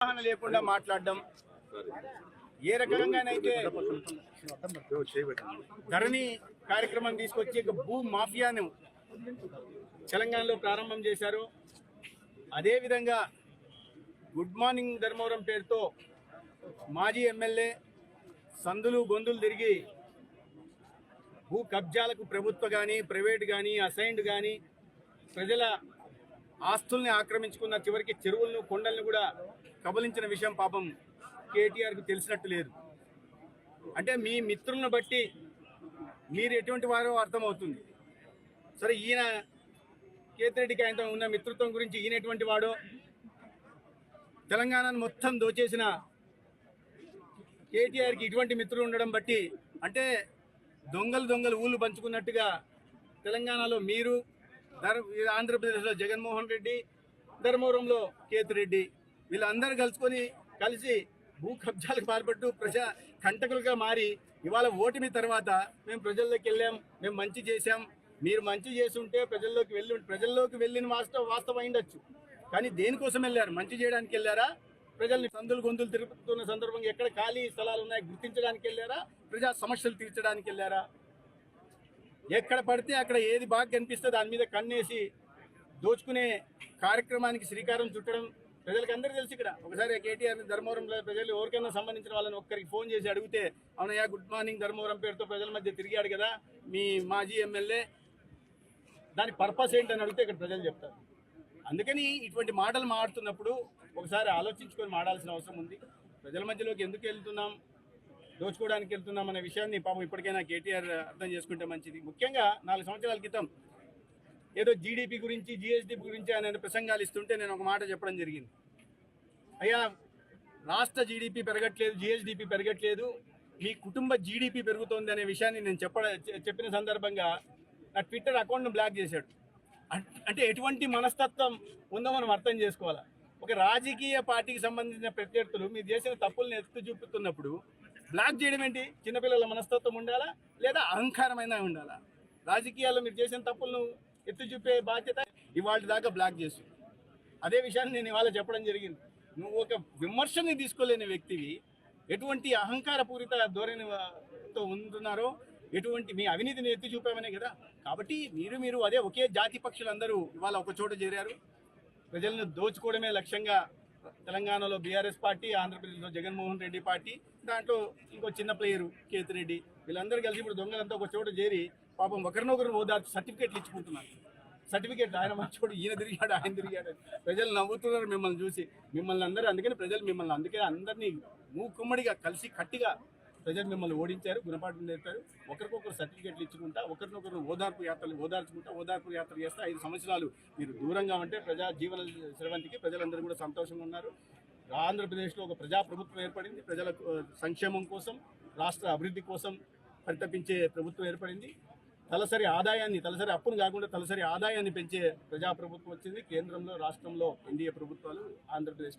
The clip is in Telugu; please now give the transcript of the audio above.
అవగాహన లేకుండా మాట్లాడడం, ఏ రకంగానైతే ధరణి కార్యక్రమం తీసుకొచ్చి భూ మాఫియాను తెలంగాణలో ప్రారంభం చేశారు. అదేవిధంగా గుడ్ మార్నింగ్ ధర్మవరం పేరుతో మాజీ ఎమ్మెల్యే సందులు గొంతులు తిరిగి భూ కబ్జాలకు ప్రభుత్వ కానీ ప్రైవేట్ కానీ అసైన్డ్ కానీ ప్రజల ఆస్తుల్ని ఆక్రమించుకున్న, చివరికి చెరువులను కొండలను కూడా కబలించిన విషయం పాపం కేటీఆర్కు తెలిసినట్టు లేదు. అంటే మీ మిత్రులను బట్టి మీరు ఎటువంటి వారో అర్థమవుతుంది. సరే, ఈయన కేతిరెడ్డికి ఆయనతో ఉన్న మిత్రత్వం గురించి ఈయన ఎటువంటి వాడో, తెలంగాణను మొత్తం దోచేసిన కేటీఆర్కి ఇటువంటి మిత్రులు ఉండడం బట్టి, అంటే దొంగలు ఊళ్ళు పంచుకున్నట్టుగా తెలంగాణలో మీరు, ఆంధ్రప్రదేశ్లో జగన్మోహన్ రెడ్డి, ధర్మవరంలో కేతిరెడ్డి వీళ్ళందరూ కలిసి భూ కబ్జాలకు పాల్పట్టు ప్రజా కంటకులుగా మారి ఇవాళ ఓటమి తర్వాత మేము ప్రజల్లోకి వెళ్ళాం, మేము మంచి చేశాం, మీరు మంచి చేస్తుంటే ప్రజల్లోకి వెళ్ళిన వాస్తవం అయిండొచ్చు. కానీ దేనికోసం వెళ్ళారు? మంచి చేయడానికి వెళ్ళారా? ప్రజల్ని సందులు గొంతులు తిరుగుతున్న సందర్భంగా ఎక్కడ ఖాళీ స్థలాలు ఉన్నాయి గుర్తించడానికి వెళ్ళారా? ప్రజా సమస్యలు తీర్చడానికి వెళ్ళారా? ఎక్కడ పడితే అక్కడ ఏది బాగా కనిపిస్తే దాని మీద కన్నేసి దోచుకునే కార్యక్రమానికి శ్రీకారం చుట్టడం ప్రజలకు అందరూ తెలుసు. ఇక్కడ ఒకసారి కేటీఆర్ ధర్మవరంలో ప్రజలు ఎవరికైనా సంబంధించిన వాళ్ళని ఒక్కరికి ఫోన్ చేసి అడిగితే, అవునయ్యా గుడ్ మార్నింగ్ ధర్మవరం పేరుతో ప్రజల మధ్య తిరిగాడు కదా మీ మాజీ ఎమ్మెల్యే, దాని పర్పస్ ఏంటని అడిగితే ఇక్కడ ప్రజలు చెప్తారు. అందుకని ఇటువంటి మాటలు మాట్లాడుతున్నప్పుడు ఒకసారి ఆలోచించుకొని మాట్లాడాల్సిన అవసరం ఉంది. ప్రజల మధ్యలోకి ఎందుకు వెళ్తున్నాం, దోచుకోవడానికి వెళ్తున్నాం అనే విషయాన్ని పాపం ఇప్పటికైనా కేటీఆర్ అర్థం చేసుకుంటే మంచిది. ముఖ్యంగా 4 సంవత్సరాల క్రితం ఏదో జీడిపి గురించి జిఎస్డిపి గురించి ఆయన ప్రసంగాలు ఇస్తుంటే నేను ఒక మాట చెప్పడం జరిగింది. అయ్యా, రాష్ట్ర జీడిపి పెరగట్లేదు, జిఎస్డిపి పెరగట్లేదు, మీ కుటుంబ జీడిపి పెరుగుతోంది అనే విషయాన్ని నేను చెప్పిన సందర్భంగా నా ట్విట్టర్ అకౌంట్ను బ్లాక్ చేశాడు. అంటే ఎటువంటి మనస్తత్వం ఉందో మనం అర్థం చేసుకోవాలి. ఒక రాజకీయ పార్టీకి సంబంధించిన ప్రత్యర్థులు మీరు చేసిన తప్పులను ఎత్తు చూపుతున్నప్పుడు బ్లాక్ చేయడం ఏంటి? చిన్నపిల్లల మనస్తత్వం ఉండాలా లేదా అహంకారమైనా ఉండాలా? రాజకీయాల్లో మీరు చేసిన తప్పులను ఎత్తు చూపే బాధ్యత ఇవాళ దాకా బ్లాక్ చేస్తుంది. అదే విషయాన్ని నేను ఇవాళ చెప్పడం జరిగింది. నువ్వు ఒక విమర్శని తీసుకోలేని వ్యక్తివి, ఎటువంటి అహంకారపూరిత ధోరణితో ఉంటున్నారో, ఎటువంటి మీ అవినీతిని ఎత్తి చూపామనే కదా. కాబట్టి మీరు అదే ఒకే జాతి పక్షులందరూ ఇవాళ ఒక చోట చేరారు. ప్రజలను దోచుకోవడమే లక్ష్యంగా తెలంగాణలో బీఆర్ఎస్ పార్టీ, ఆంధ్రప్రదేశ్లో జగన్మోహన్ రెడ్డి పార్టీ, దాంట్లో ఇంకో చిన్న ప్లేయరు కేతిరెడ్డి, వీళ్ళందరూ కలిసి ఇప్పుడు దొంగలంతా ఒక చోట చేరి పాపం ఒకరినొకరు ఓదార్చి సర్టిఫికేట్లు ఇచ్చుకుంటున్నారు. సర్టిఫికేట్ ఆయన మంచోడు, ఈయన తిరిగాడు, ఆయన తిరిగాడు, ప్రజలు నవ్వుతున్నారు మిమ్మల్ని చూసి. మిమ్మల్ని అందరూ అందుకని ప్రజలు మిమ్మల్ని అందరినీ మూకుమ్మడిగా కలిసి కట్టిగా ప్రజలు మిమ్మల్ని ఓడించారు, గుణపాఠం నేర్పారు. ఒకరికొకరు సర్టిఫికేట్లు ఇచ్చుకుంటా, ఒకరినొకరు ఓదార్పు యాత్ర చేస్తే 5 సంవత్సరాలు మీరు దూరంగా ఉంటే ప్రజా జీవన స్రవంతికి ప్రజలందరూ కూడా సంతోషంగా ఉన్నారు. ఆంధ్రప్రదేశ్లో ఒక ప్రజాప్రభుత్వం ఏర్పడింది. ప్రజల సంక్షేమం కోసం, రాష్ట్ర అభివృద్ధి కోసం పరితపించే ప్రభుత్వం ఏర్పడింది. తలసరి అప్పును కాకుండా తలసరి ఆదాయాన్ని పెంచే ప్రజాప్రభుత్వం వచ్చింది. కేంద్రంలో, రాష్ట్రంలో ఎన్డీఏ ప్రభుత్వాలు, ఆంధ్రప్రదేశ్కి